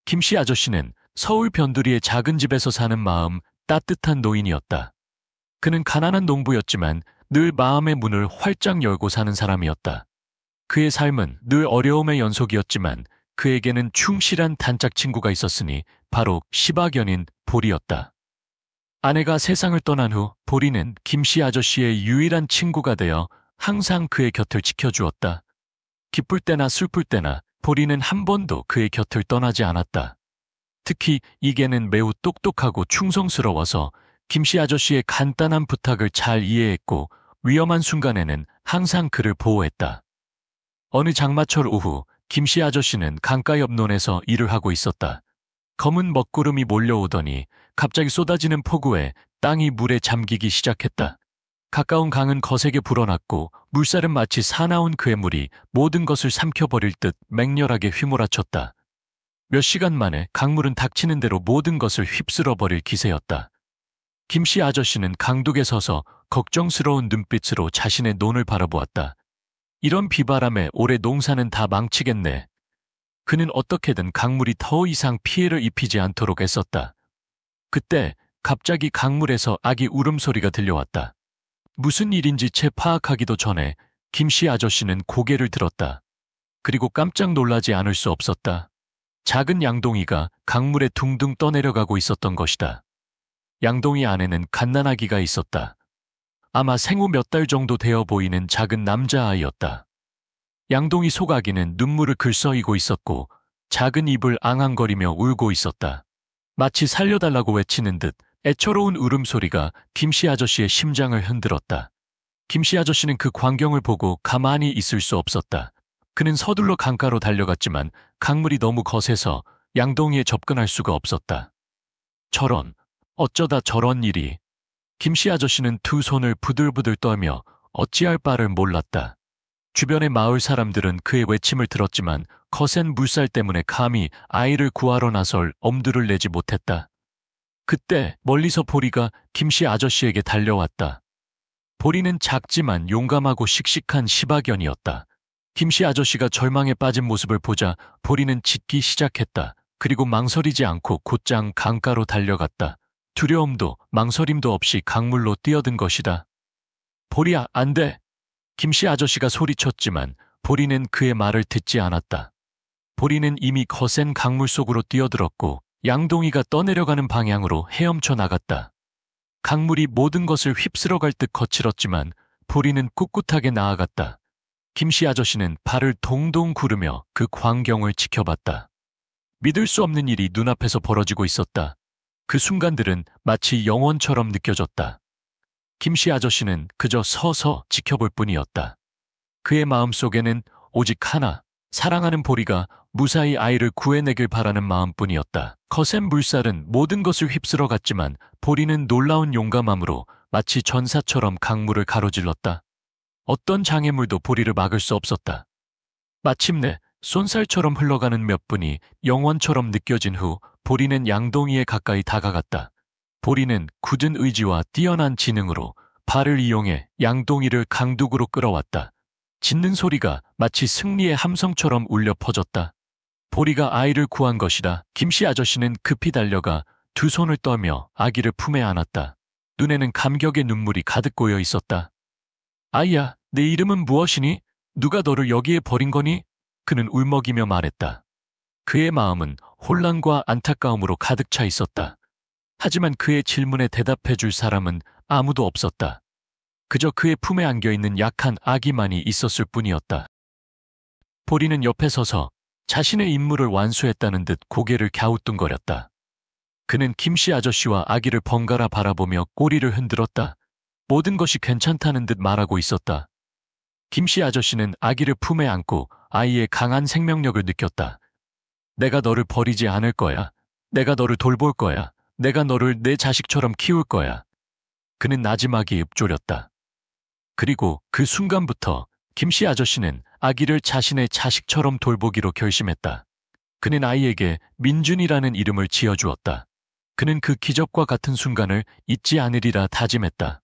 김씨 아저씨는 서울 변두리의 작은 집에서 사는 마음 따뜻한 노인이었다. 그는 가난한 농부였지만 늘 마음의 문을 활짝 열고 사는 사람이었다. 그의 삶은 늘 어려움의 연속이었지만 그에게는 충실한 단짝 친구가 있었으니 바로 시바견인 보리였다. 아내가 세상을 떠난 후 보리는 김씨 아저씨의 유일한 친구가 되어 항상 그의 곁을 지켜주었다. 기쁠 때나 슬플 때나 보리는 한 번도 그의 곁을 떠나지 않았다. 특히 이게는 매우 똑똑하고 충성스러워서 김씨 아저씨의 간단한 부탁을 잘 이해했고 위험한 순간에는 항상 그를 보호했다. 어느 장마철 오후 김씨 아저씨는 강가 옆 논에서 일을 하고 있었다. 검은 먹구름이 몰려오더니 갑자기 쏟아지는 폭우에 땅이 물에 잠기기 시작했다. 가까운 강은 거세게 불어났고 물살은 마치 사나운 괴물이 모든 것을 삼켜버릴 듯 맹렬하게 휘몰아쳤다. 몇 시간 만에 강물은 닥치는 대로 모든 것을 휩쓸어버릴 기세였다. 김씨 아저씨는 강둑에 서서 걱정스러운 눈빛으로 자신의 논을 바라보았다. 이런 비바람에 올해 농사는 다 망치겠네. 그는 어떻게든 강물이 더 이상 피해를 입히지 않도록 애썼다. 그때 갑자기 강물에서 아기 울음소리가 들려왔다. 무슨 일인지 채 파악하기도 전에 김씨 아저씨는 고개를 들었다. 그리고 깜짝 놀라지 않을 수 없었다. 작은 양동이가 강물에 둥둥 떠내려가고 있었던 것이다. 양동이 안에는 갓난아기가 있었다. 아마 생후 몇 달 정도 되어 보이는 작은 남자아이였다. 양동이 속아기는 눈물을 글썽이고 있었고 작은 입을 앙앙거리며 울고 있었다. 마치 살려달라고 외치는 듯 애처로운 울음소리가 김씨 아저씨의 심장을 흔들었다. 김씨 아저씨는 그 광경을 보고 가만히 있을 수 없었다. 그는 서둘러 강가로 달려갔지만 강물이 너무 거세서 양동이에 접근할 수가 없었다. 어쩌다 저런 일이. 김씨 아저씨는 두 손을 부들부들 떨며 어찌할 바를 몰랐다. 주변의 마을 사람들은 그의 외침을 들었지만 거센 물살 때문에 감히 아이를 구하러 나설 엄두를 내지 못했다. 그때 멀리서 보리가 김씨 아저씨에게 달려왔다. 보리는 작지만 용감하고 씩씩한 시바견이었다. 김씨 아저씨가 절망에 빠진 모습을 보자 보리는 짖기 시작했다. 그리고 망설이지 않고 곧장 강가로 달려갔다. 두려움도 망설임도 없이 강물로 뛰어든 것이다. 보리야, 안 돼! 김씨 아저씨가 소리쳤지만 보리는 그의 말을 듣지 않았다. 보리는 이미 거센 강물 속으로 뛰어들었고 양동이가 떠내려가는 방향으로 헤엄쳐 나갔다. 강물이 모든 것을 휩쓸어갈 듯 거칠었지만 보리는 꿋꿋하게 나아갔다. 김씨 아저씨는 발을 동동 구르며 그 광경을 지켜봤다. 믿을 수 없는 일이 눈앞에서 벌어지고 있었다. 그 순간들은 마치 영원처럼 느껴졌다. 김씨 아저씨는 그저 서서 지켜볼 뿐이었다. 그의 마음속에는 오직 하나, 사랑하는 보리가 무사히 아이를 구해내길 바라는 마음뿐이었다. 거센 물살은 모든 것을 휩쓸어갔지만 보리는 놀라운 용감함으로 마치 전사처럼 강물을 가로질렀다. 어떤 장애물도 보리를 막을 수 없었다. 마침내 쏜살처럼 흘러가는 몇 분이 영원처럼 느껴진 후 보리는 양동이에 가까이 다가갔다. 보리는 굳은 의지와 뛰어난 지능으로 발을 이용해 양동이를 강둑으로 끌어왔다. 짖는 소리가 마치 승리의 함성처럼 울려 퍼졌다. 보리가 아이를 구한 것이다. 김씨 아저씨는 급히 달려가 두 손을 떨며 아기를 품에 안았다. 눈에는 감격의 눈물이 가득 고여 있었다. 아이야, 내 이름은 무엇이니? 누가 너를 여기에 버린 거니? 그는 울먹이며 말했다. 그의 마음은 혼란과 안타까움으로 가득 차 있었다. 하지만 그의 질문에 대답해 줄 사람은 아무도 없었다. 그저 그의 품에 안겨있는 약한 아기만이 있었을 뿐이었다. 보리는 옆에 서서 자신의 임무를 완수했다는 듯 고개를 갸우뚱거렸다. 그는 김씨 아저씨와 아기를 번갈아 바라보며 꼬리를 흔들었다. 모든 것이 괜찮다는 듯 말하고 있었다. 김씨 아저씨는 아기를 품에 안고 아이의 강한 생명력을 느꼈다. 내가 너를 버리지 않을 거야. 내가 너를 돌볼 거야. 내가 너를 내 자식처럼 키울 거야. 그는 나지막이 읊조렸다. 그리고 그 순간부터 김씨 아저씨는 아기를 자신의 자식처럼 돌보기로 결심했다. 그는 아이에게 민준이라는 이름을 지어주었다. 그는 그 기적과 같은 순간을 잊지 않으리라 다짐했다.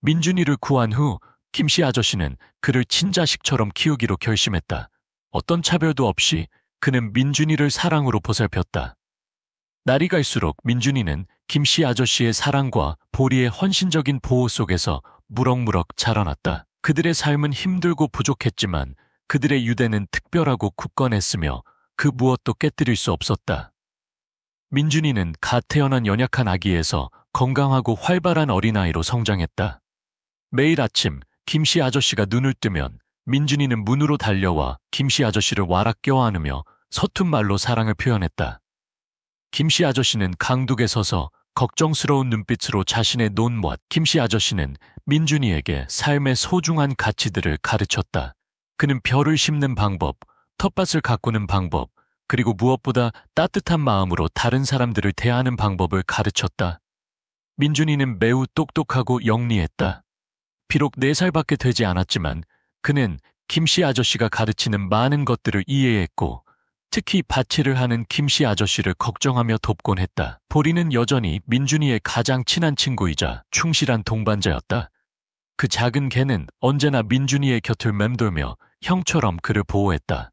민준이를 구한 후 김씨 아저씨는 그를 친자식처럼 키우기로 결심했다. 어떤 차별도 없이 그는 민준이를 사랑으로 보살폈다. 날이 갈수록 민준이는 김씨 아저씨의 사랑과 보리의 헌신적인 보호 속에서 무럭무럭 자라났다. 그들의 삶은 힘들고 부족했지만 그들의 유대는 특별하고 굳건했으며 그 무엇도 깨뜨릴 수 없었다. 민준이는 갓 태어난 연약한 아기에서 건강하고 활발한 어린아이로 성장했다. 매일 아침 김씨 아저씨가 눈을 뜨면 민준이는 문으로 달려와 김씨 아저씨를 와락 껴안으며 서툰 말로 사랑을 표현했다. 김씨 아저씨는 강둑에 서서 걱정스러운 눈빛으로 자신의 논못, 김씨 아저씨는 민준이에게 삶의 소중한 가치들을 가르쳤다. 그는 벼를 심는 방법, 텃밭을 가꾸는 방법, 그리고 무엇보다 따뜻한 마음으로 다른 사람들을 대하는 방법을 가르쳤다. 민준이는 매우 똑똑하고 영리했다. 비록 4살밖에 되지 않았지만 그는 김씨 아저씨가 가르치는 많은 것들을 이해했고 특히 밭일을 하는 김씨 아저씨를 걱정하며 돕곤 했다. 보리는 여전히 민준이의 가장 친한 친구이자 충실한 동반자였다. 그 작은 개는 언제나 민준이의 곁을 맴돌며 형처럼 그를 보호했다.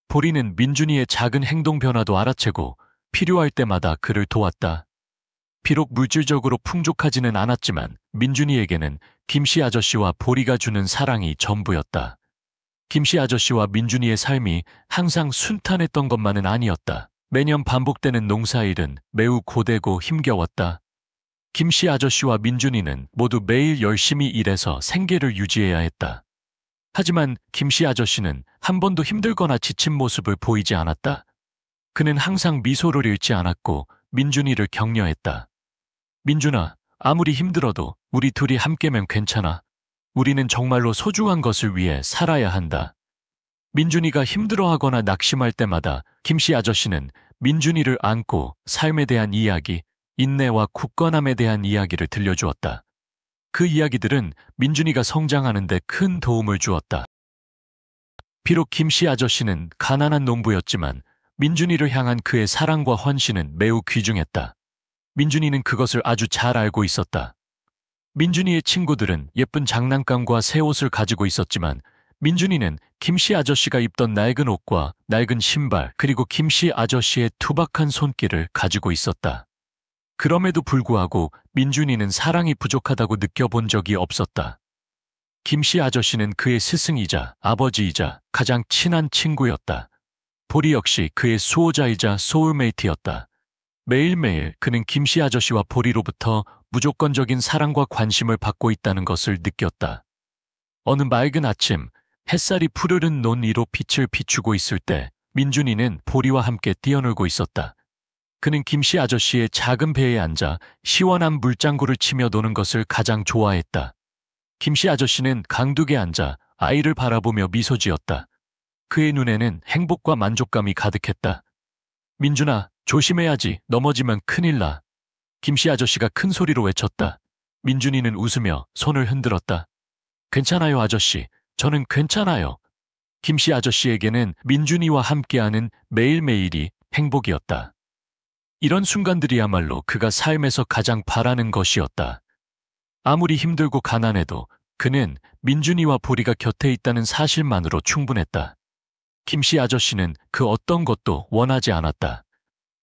보리는 민준이의 작은 행동 변화도 알아채고 필요할 때마다 그를 도왔다. 비록 물질적으로 풍족하지는 않았지만 민준이에게는 김씨 아저씨와 보리가 주는 사랑이 전부였다. 김씨 아저씨와 민준이의 삶이 항상 순탄했던 것만은 아니었다. 매년 반복되는 농사일은 매우 고되고 힘겨웠다. 김씨 아저씨와 민준이는 모두 매일 열심히 일해서 생계를 유지해야 했다. 하지만 김씨 아저씨는 한 번도 힘들거나 지친 모습을 보이지 않았다. 그는 항상 미소를 잃지 않았고 민준이를 격려했다. 민준아, 아무리 힘들어도 우리 둘이 함께면 괜찮아. 우리는 정말로 소중한 것을 위해 살아야 한다. 민준이가 힘들어하거나 낙심할 때마다 김씨 아저씨는 민준이를 안고 삶에 대한 이야기, 인내와 굳건함에 대한 이야기를 들려주었다. 그 이야기들은 민준이가 성장하는 데 큰 도움을 주었다. 비록 김씨 아저씨는 가난한 농부였지만 민준이를 향한 그의 사랑과 헌신은 매우 귀중했다. 민준이는 그것을 아주 잘 알고 있었다. 민준이의 친구들은 예쁜 장난감과 새 옷을 가지고 있었지만 민준이는 김씨 아저씨가 입던 낡은 옷과 낡은 신발 그리고 김씨 아저씨의 투박한 손길을 가지고 있었다. 그럼에도 불구하고 민준이는 사랑이 부족하다고 느껴본 적이 없었다. 김씨 아저씨는 그의 스승이자 아버지이자 가장 친한 친구였다. 보리 역시 그의 수호자이자 소울메이트였다. 매일매일 그는 김씨 아저씨와 보리로부터 무조건적인 사랑과 관심을 받고 있다는 것을 느꼈다. 어느 맑은 아침, 햇살이 푸르른 논 위로 빛을 비추고 있을 때 민준이는 보리와 함께 뛰어놀고 있었다. 그는 김씨 아저씨의 작은 배에 앉아 시원한 물장구를 치며 노는 것을 가장 좋아했다. 김씨 아저씨는 강둑에 앉아 아이를 바라보며 미소 지었다. 그의 눈에는 행복과 만족감이 가득했다. 민준아, 조심해야지. 넘어지면 큰일 나. 김씨 아저씨가 큰 소리로 외쳤다. 민준이는 웃으며 손을 흔들었다. 괜찮아요, 아저씨. 저는 괜찮아요. 김씨 아저씨에게는 민준이와 함께하는 매일매일이 행복이었다. 이런 순간들이야말로 그가 삶에서 가장 바라는 것이었다. 아무리 힘들고 가난해도 그는 민준이와 보리가 곁에 있다는 사실만으로 충분했다. 김씨 아저씨는 그 어떤 것도 원하지 않았다.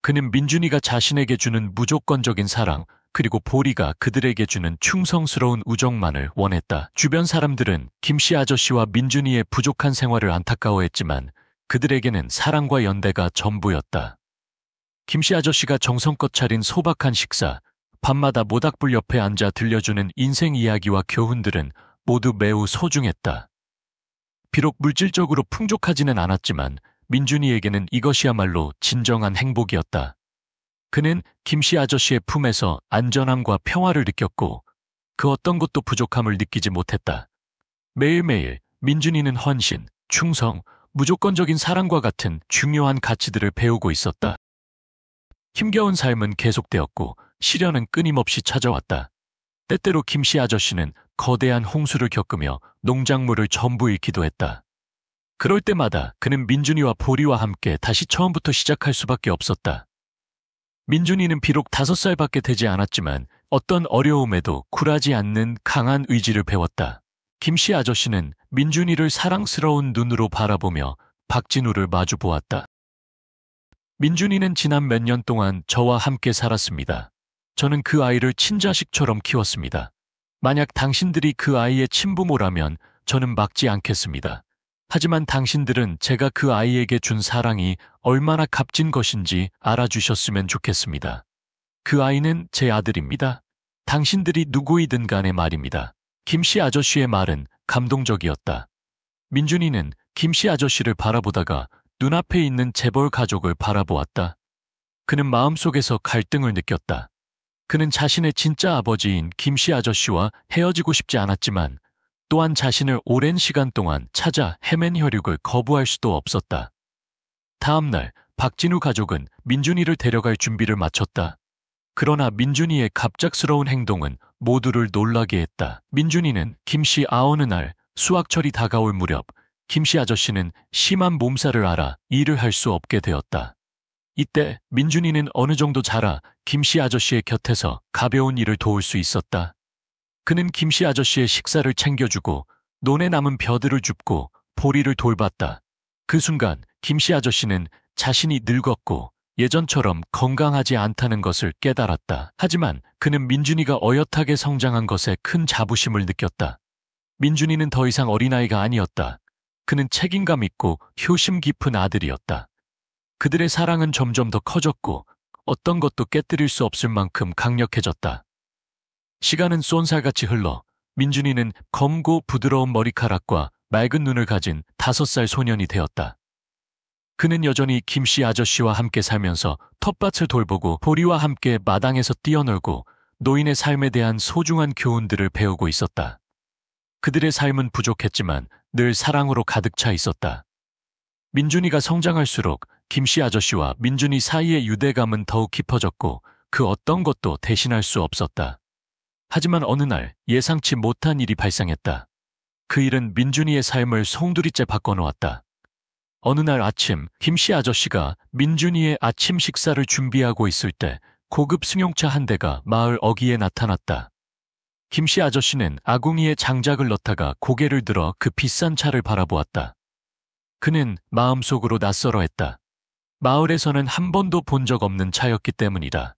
그는 민준이가 자신에게 주는 무조건적인 사랑, 그리고 보리가 그들에게 주는 충성스러운 우정만을 원했다. 주변 사람들은 김씨 아저씨와 민준이의 부족한 생활을 안타까워했지만 그들에게는 사랑과 연대가 전부였다. 김씨 아저씨가 정성껏 차린 소박한 식사, 밤마다 모닥불 옆에 앉아 들려주는 인생 이야기와 교훈들은 모두 매우 소중했다. 비록 물질적으로 풍족하지는 않았지만 민준이에게는 이것이야말로 진정한 행복이었다. 그는 김씨 아저씨의 품에서 안전함과 평화를 느꼈고 그 어떤 것도 부족함을 느끼지 못했다. 매일매일 민준이는 헌신, 충성, 무조건적인 사랑과 같은 중요한 가치들을 배우고 있었다. 힘겨운 삶은 계속되었고 시련은 끊임없이 찾아왔다. 때때로 김씨 아저씨는 거대한 홍수를 겪으며 농작물을 전부 잃기도 했다. 그럴 때마다 그는 민준이와 보리와 함께 다시 처음부터 시작할 수밖에 없었다. 민준이는 비록 5살밖에 되지 않았지만 어떤 어려움에도 굴하지 않는 강한 의지를 배웠다. 김씨 아저씨는 민준이를 사랑스러운 눈으로 바라보며 박진우를 마주 보았다. 민준이는 지난 몇 년 동안 저와 함께 살았습니다. 저는 그 아이를 친자식처럼 키웠습니다. 만약 당신들이 그 아이의 친부모라면 저는 막지 않겠습니다. 하지만 당신들은 제가 그 아이에게 준 사랑이 얼마나 값진 것인지 알아주셨으면 좋겠습니다. 그 아이는 제 아들입니다. 당신들이 누구이든 간에 말입니다. 김씨 아저씨의 말은 감동적이었다. 민준이는 김씨 아저씨를 바라보다가 눈앞에 있는 재벌 가족을 바라보았다. 그는 마음속에서 갈등을 느꼈다. 그는 자신의 진짜 아버지인 김씨 아저씨와 헤어지고 싶지 않았지만 또한 자신을 오랜 시간 동안 찾아 헤맨 혈육을 거부할 수도 없었다. 다음 날 박진우 가족은 민준이를 데려갈 준비를 마쳤다. 그러나 민준이의 갑작스러운 행동은 모두를 놀라게 했다. 민준이는 김씨 어느 날 수학철이 다가올 무렵 김씨 아저씨는 심한 몸살을 앓아 일을 할 수 없게 되었다. 이때 민준이는 어느 정도 자라 김씨 아저씨의 곁에서 가벼운 일을 도울 수 있었다. 그는 김씨 아저씨의 식사를 챙겨주고 논에 남은 벼들을 줍고 보리를 돌봤다. 그 순간 김씨 아저씨는 자신이 늙었고 예전처럼 건강하지 않다는 것을 깨달았다. 하지만 그는 민준이가 어엿하게 성장한 것에 큰 자부심을 느꼈다. 민준이는 더 이상 어린아이가 아니었다. 그는 책임감 있고 효심 깊은 아들이었다. 그들의 사랑은 점점 더 커졌고 어떤 것도 깨뜨릴 수 없을 만큼 강력해졌다. 시간은 쏜살같이 흘러 민준이는 검고 부드러운 머리카락과 맑은 눈을 가진 5살 소년이 되었다. 그는 여전히 김씨 아저씨와 함께 살면서 텃밭을 돌보고 보리와 함께 마당에서 뛰어놀고 노인의 삶에 대한 소중한 교훈들을 배우고 있었다. 그들의 삶은 부족했지만 늘 사랑으로 가득 차 있었다. 민준이가 성장할수록 김씨 아저씨와 민준이 사이의 유대감은 더욱 깊어졌고 그 어떤 것도 대신할 수 없었다. 하지만 어느 날 예상치 못한 일이 발생했다. 그 일은 민준이의 삶을 송두리째 바꿔놓았다. 어느 날 아침 김씨 아저씨가 민준이의 아침 식사를 준비하고 있을 때 고급 승용차 한 대가 마을 어귀에 나타났다. 김씨 아저씨는 아궁이에 장작을 넣다가 고개를 들어 그 비싼 차를 바라보았다. 그는 마음속으로 낯설어했다. 마을에서는 한 번도 본 적 없는 차였기 때문이다.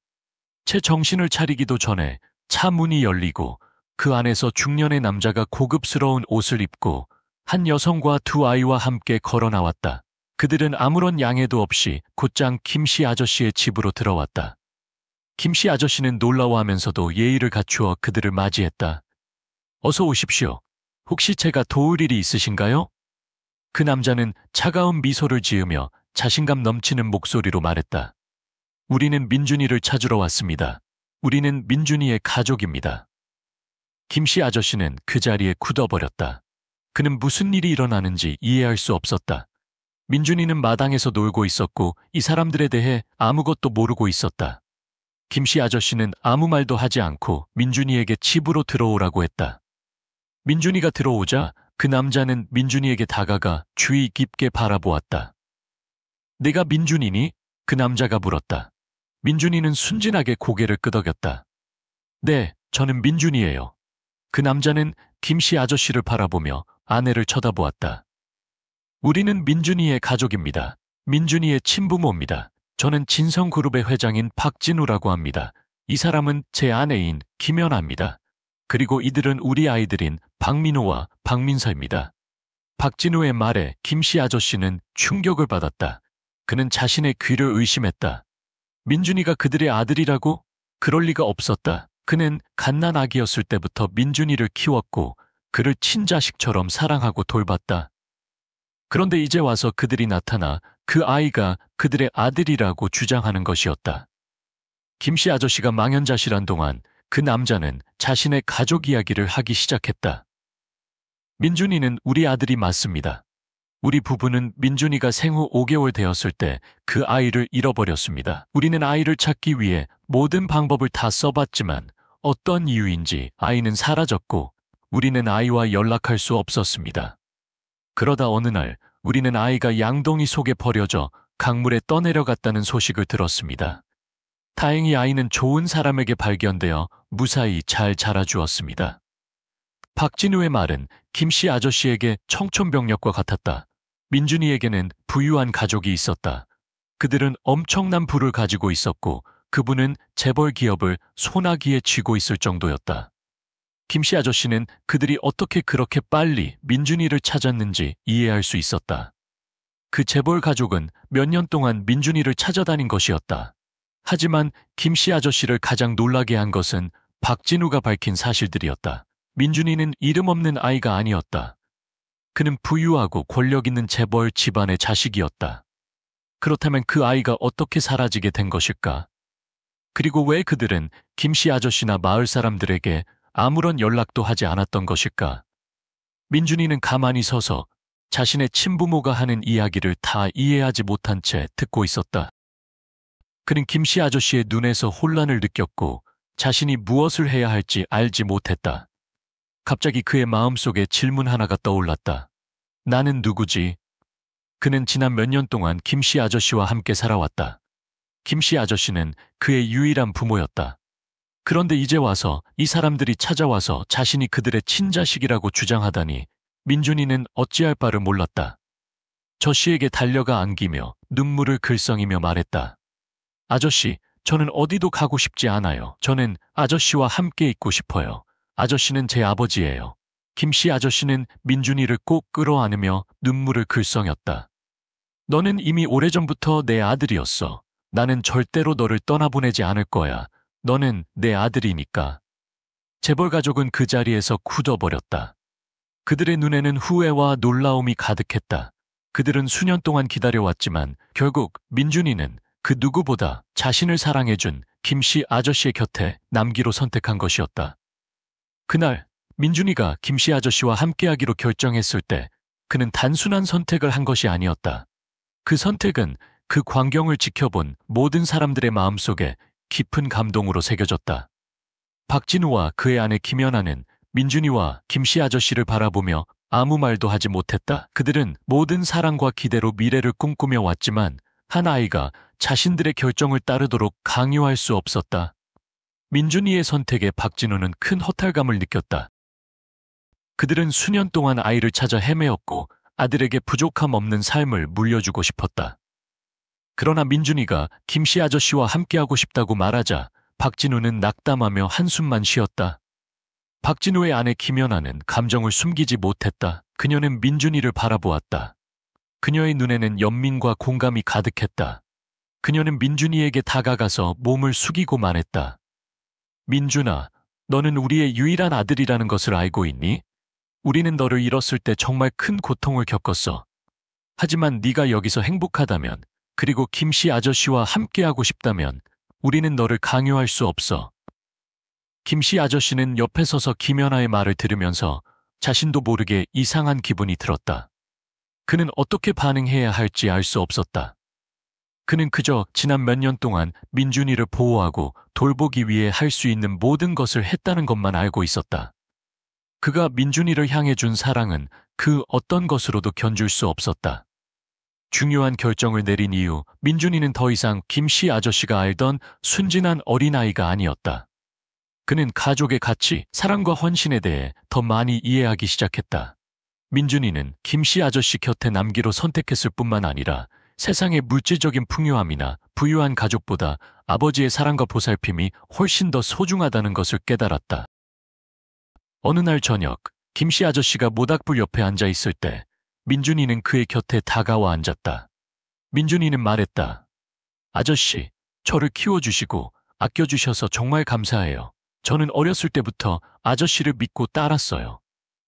채 정신을 차리기도 전에 차 문이 열리고 그 안에서 중년의 남자가 고급스러운 옷을 입고 한 여성과 2아이와 함께 걸어 나왔다. 그들은 아무런 양해도 없이 곧장 김씨 아저씨의 집으로 들어왔다. 김씨 아저씨는 놀라워하면서도 예의를 갖추어 그들을 맞이했다. 어서 오십시오. 혹시 제가 도울 일이 있으신가요? 그 남자는 차가운 미소를 지으며 자신감 넘치는 목소리로 말했다. 우리는 민준이를 찾으러 왔습니다. 우리는 민준이의 가족입니다. 김씨 아저씨는 그 자리에 굳어버렸다. 그는 무슨 일이 일어나는지 이해할 수 없었다. 민준이는 마당에서 놀고 있었고 이 사람들에 대해 아무것도 모르고 있었다. 김씨 아저씨는 아무 말도 하지 않고 민준이에게 집으로 들어오라고 했다. 민준이가 들어오자 그 남자는 민준이에게 다가가 주의 깊게 바라보았다. 내가 민준이니? 그 남자가 물었다. 민준이는 순진하게 고개를 끄덕였다. 네, 저는 민준이에요. 그 남자는 김씨 아저씨를 바라보며 아내를 쳐다보았다. 우리는 민준이의 가족입니다. 민준이의 친부모입니다. 저는 진성그룹의 회장인 박진우라고 합니다. 이 사람은 제 아내인 김연아입니다. 그리고 이들은 우리 아이들인 박민호와 박민서입니다. 박진우의 말에 김씨 아저씨는 충격을 받았다. 그는 자신의 귀를 의심했다. 민준이가 그들의 아들이라고? 그럴 리가 없었다. 그는 갓난아기였을 때부터 민준이를 키웠고 그를 친자식처럼 사랑하고 돌봤다. 그런데 이제 와서 그들이 나타나 그 아이가 그들의 아들이라고 주장하는 것이었다. 김씨 아저씨가 망연자실한 동안 그 남자는 자신의 가족 이야기를 하기 시작했다. 민준이는 우리 아들이 맞습니다. 우리 부부는 민준이가 생후 5개월 되었을 때 그 아이를 잃어버렸습니다. 우리는 아이를 찾기 위해 모든 방법을 다 써봤지만 어떤 이유인지 아이는 사라졌고 우리는 아이와 연락할 수 없었습니다. 그러다 어느 날 우리는 아이가 양동이 속에 버려져 강물에 떠내려갔다는 소식을 들었습니다. 다행히 아이는 좋은 사람에게 발견되어 무사히 잘 자라주었습니다. 박진우의 말은 김씨 아저씨에게 청천벽력과 같았다. 민준이에게는 부유한 가족이 있었다. 그들은 엄청난 부를 가지고 있었고 그분은 재벌 기업을 소나기에 쥐고 있을 정도였다. 김씨 아저씨는 그들이 어떻게 그렇게 빨리 민준이를 찾았는지 이해할 수 있었다. 그 재벌 가족은 몇 년 동안 민준이를 찾아다닌 것이었다. 하지만 김씨 아저씨를 가장 놀라게 한 것은 박진우가 밝힌 사실들이었다. 민준이는 이름 없는 아이가 아니었다. 그는 부유하고 권력 있는 재벌 집안의 자식이었다. 그렇다면 그 아이가 어떻게 사라지게 된 것일까? 그리고 왜 그들은 김씨 아저씨나 마을 사람들에게 아무런 연락도 하지 않았던 것일까? 민준이는 가만히 서서 자신의 친부모가 하는 이야기를 다 이해하지 못한 채 듣고 있었다. 그는 김씨 아저씨의 눈에서 혼란을 느꼈고 자신이 무엇을 해야 할지 알지 못했다. 갑자기 그의 마음속에 질문 하나가 떠올랐다. 나는 누구지? 그는 지난 몇 년 동안 김씨 아저씨와 함께 살아왔다. 김씨 아저씨는 그의 유일한 부모였다. 그런데 이제 와서 이 사람들이 찾아와서 자신이 그들의 친자식이라고 주장하다니 민준이는 어찌할 바를 몰랐다. 저 씨에게 달려가 안기며 눈물을 글썽이며 말했다. 아저씨, 저는 어디도 가고 싶지 않아요. 저는 아저씨와 함께 있고 싶어요. 아저씨는 제 아버지예요. 김씨 아저씨는 민준이를 꼭 끌어안으며 눈물을 글썽였다. 너는 이미 오래전부터 내 아들이었어. 나는 절대로 너를 떠나보내지 않을 거야. 너는 내 아들이니까. 재벌 가족은 그 자리에서 굳어버렸다. 그들의 눈에는 후회와 놀라움이 가득했다. 그들은 수년 동안 기다려왔지만 결국 민준이는 그 누구보다 자신을 사랑해준 김씨 아저씨의 곁에 남기로 선택한 것이었다. 그날 민준이가 김씨 아저씨와 함께하기로 결정했을 때 그는 단순한 선택을 한 것이 아니었다. 그 선택은 그 광경을 지켜본 모든 사람들의 마음속에 깊은 감동으로 새겨졌다. 박진우와 그의 아내 김연아는 민준이와 김씨 아저씨를 바라보며 아무 말도 하지 못했다. 그들은 모든 사랑과 기대로 미래를 꿈꾸며 왔지만 한 아이가 자신들의 결정을 따르도록 강요할 수 없었다. 민준이의 선택에 박진우는 큰 허탈감을 느꼈다. 그들은 수년 동안 아이를 찾아 헤매었고 아들에게 부족함 없는 삶을 물려주고 싶었다. 그러나 민준이가 김씨 아저씨와 함께하고 싶다고 말하자 박진우는 낙담하며 한숨만 쉬었다. 박진우의 아내 김연아는 감정을 숨기지 못했다. 그녀는 민준이를 바라보았다. 그녀의 눈에는 연민과 공감이 가득했다. 그녀는 민준이에게 다가가서 몸을 숙이고 말했다. 민준아, 너는 우리의 유일한 아들이라는 것을 알고 있니? 우리는 너를 잃었을 때 정말 큰 고통을 겪었어. 하지만 네가 여기서 행복하다면, 그리고 김씨 아저씨와 함께하고 싶다면 우리는 너를 강요할 수 없어. 김씨 아저씨는 옆에 서서 김연아의 말을 들으면서 자신도 모르게 이상한 기분이 들었다. 그는 어떻게 반응해야 할지 알 수 없었다. 그는 그저 지난 몇 년 동안 민준이를 보호하고 돌보기 위해 할 수 있는 모든 것을 했다는 것만 알고 있었다. 그가 민준이를 향해 준 사랑은 그 어떤 것으로도 견줄 수 없었다. 중요한 결정을 내린 이후 민준이는 더 이상 김씨 아저씨가 알던 순진한 어린아이가 아니었다. 그는 가족의 가치, 사랑과 헌신에 대해 더 많이 이해하기 시작했다. 민준이는 김씨 아저씨 곁에 남기로 선택했을 뿐만 아니라 세상의 물질적인 풍요함이나 부유한 가족보다 아버지의 사랑과 보살핌이 훨씬 더 소중하다는 것을 깨달았다. 어느 날 저녁, 김씨 아저씨가 모닥불 옆에 앉아 있을 때 민준이는 그의 곁에 다가와 앉았다. 민준이는 말했다. 아저씨, 저를 키워주시고 아껴주셔서 정말 감사해요. 저는 어렸을 때부터 아저씨를 믿고 따랐어요.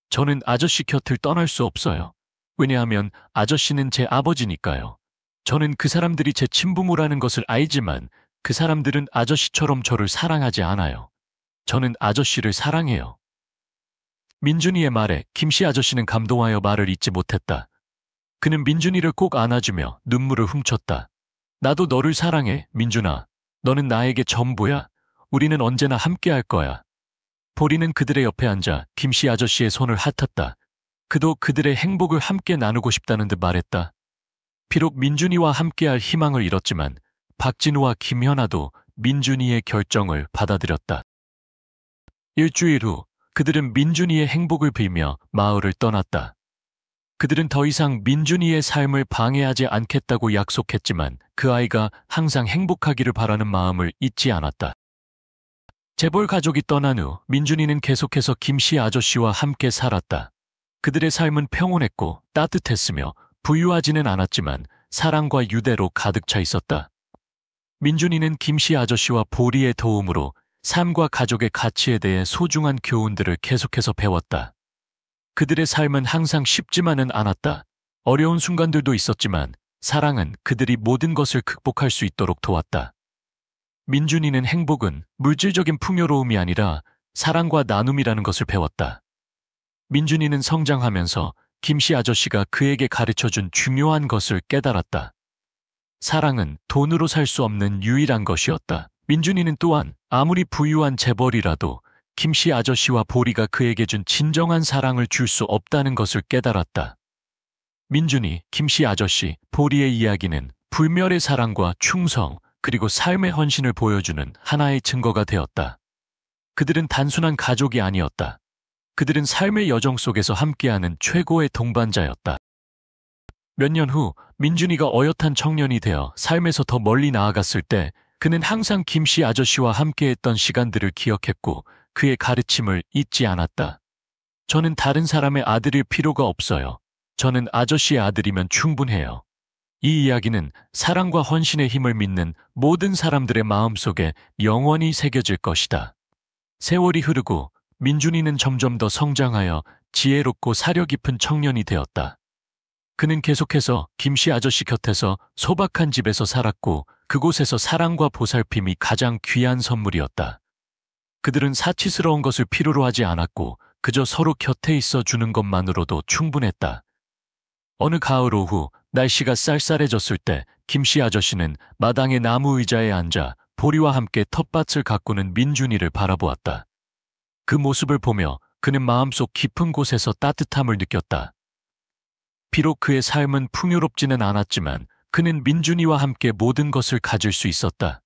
저는 아저씨 곁을 떠날 수 없어요. 왜냐하면 아저씨는 제 아버지니까요. 저는 그 사람들이 제 친부모라는 것을 알지만 그 사람들은 아저씨처럼 저를 사랑하지 않아요. 저는 아저씨를 사랑해요. 민준이의 말에 김씨 아저씨는 감동하여 말을 잇지 못했다. 그는 민준이를 꼭 안아주며 눈물을 훔쳤다. 나도 너를 사랑해, 민준아. 너는 나에게 전부야. 우리는 언제나 함께할 거야. 보리는 그들의 옆에 앉아 김씨 아저씨의 손을 핫았다. 그도 그들의 행복을 함께 나누고 싶다는 듯 말했다. 비록 민준이와 함께할 희망을 잃었지만 박진우와 김현아도 민준이의 결정을 받아들였다. 일주일 후 그들은 민준이의 행복을 빌며 마을을 떠났다. 그들은 더 이상 민준이의 삶을 방해하지 않겠다고 약속했지만 그 아이가 항상 행복하기를 바라는 마음을 잊지 않았다. 재벌 가족이 떠난 후 민준이는 계속해서 김씨 아저씨와 함께 살았다. 그들의 삶은 평온했고 따뜻했으며 부유하지는 않았지만 사랑과 유대로 가득 차 있었다. 민준이는 김씨 아저씨와 보리의 도움으로 삶과 가족의 가치에 대해 소중한 교훈들을 계속해서 배웠다. 그들의 삶은 항상 쉽지만은 않았다. 어려운 순간들도 있었지만 사랑은 그들이 모든 것을 극복할 수 있도록 도왔다. 민준이는 행복은 물질적인 풍요로움이 아니라 사랑과 나눔이라는 것을 배웠다. 민준이는 성장하면서 김씨 아저씨가 그에게 가르쳐준 중요한 것을 깨달았다. 사랑은 돈으로 살 수 없는 유일한 것이었다. 민준이는 또한 아무리 부유한 재벌이라도 김씨 아저씨와 보리가 그에게 준 진정한 사랑을 줄 수 없다는 것을 깨달았다. 민준이, 김씨 아저씨, 보리의 이야기는 불멸의 사랑과 충성, 그리고 삶의 헌신을 보여주는 하나의 증거가 되었다. 그들은 단순한 가족이 아니었다. 그들은 삶의 여정 속에서 함께하는 최고의 동반자였다. 몇 년 후 민준이가 어엿한 청년이 되어 삶에서 더 멀리 나아갔을 때 그는 항상 김씨 아저씨와 함께했던 시간들을 기억했고 그의 가르침을 잊지 않았다. 저는 다른 사람의 아들일 필요가 없어요. 저는 아저씨의 아들이면 충분해요. 이 이야기는 사랑과 헌신의 힘을 믿는 모든 사람들의 마음속에 영원히 새겨질 것이다. 세월이 흐르고 민준이는 점점 더 성장하여 지혜롭고 사려 깊은 청년이 되었다. 그는 계속해서 김씨 아저씨 곁에서 소박한 집에서 살았고 그곳에서 사랑과 보살핌이 가장 귀한 선물이었다. 그들은 사치스러운 것을 필요로 하지 않았고 그저 서로 곁에 있어 주는 것만으로도 충분했다. 어느 가을 오후 날씨가 쌀쌀해졌을 때 김씨 아저씨는 마당의 나무 의자에 앉아 보리와 함께 텃밭을 가꾸는 민준이를 바라보았다. 그 모습을 보며 그는 마음속 깊은 곳에서 따뜻함을 느꼈다. 비록 그의 삶은 풍요롭지는 않았지만 그는 민준이와 함께 모든 것을 가질 수 있었다.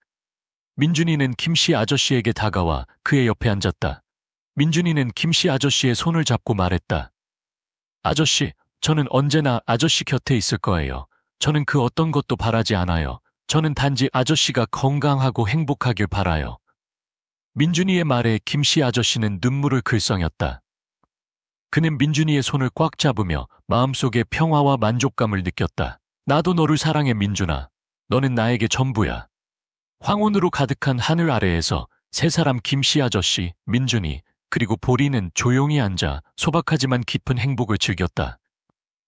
민준이는 김씨 아저씨에게 다가와 그의 옆에 앉았다. 민준이는 김씨 아저씨의 손을 잡고 말했다. 아저씨, 저는 언제나 아저씨 곁에 있을 거예요. 저는 그 어떤 것도 바라지 않아요. 저는 단지 아저씨가 건강하고 행복하길 바라요. 민준이의 말에 김씨 아저씨는 눈물을 글썽였다. 그는 민준이의 손을 꽉 잡으며 마음속에 평화와 만족감을 느꼈다. 나도 너를 사랑해, 민준아. 너는 나에게 전부야. 황혼으로 가득한 하늘 아래에서 세 사람 김씨 아저씨, 민준이, 그리고 보리는 조용히 앉아 소박하지만 깊은 행복을 즐겼다.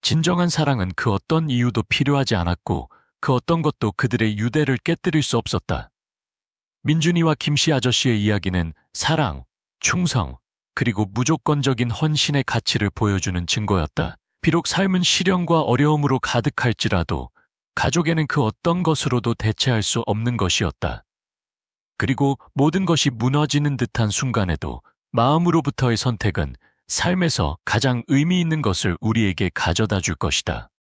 진정한 사랑은 그 어떤 이유도 필요하지 않았고 그 어떤 것도 그들의 유대를 깨뜨릴 수 없었다. 민준이와 김씨 아저씨의 이야기는 사랑, 충성, 그리고 무조건적인 헌신의 가치를 보여주는 증거였다. 비록 삶은 시련과 어려움으로 가득할지라도 가족에는 그 어떤 것으로도 대체할 수 없는 것이었다. 그리고 모든 것이 무너지는 듯한 순간에도 마음으로부터의 선택은 삶에서 가장 의미 있는 것을 우리에게 가져다 줄 것이다.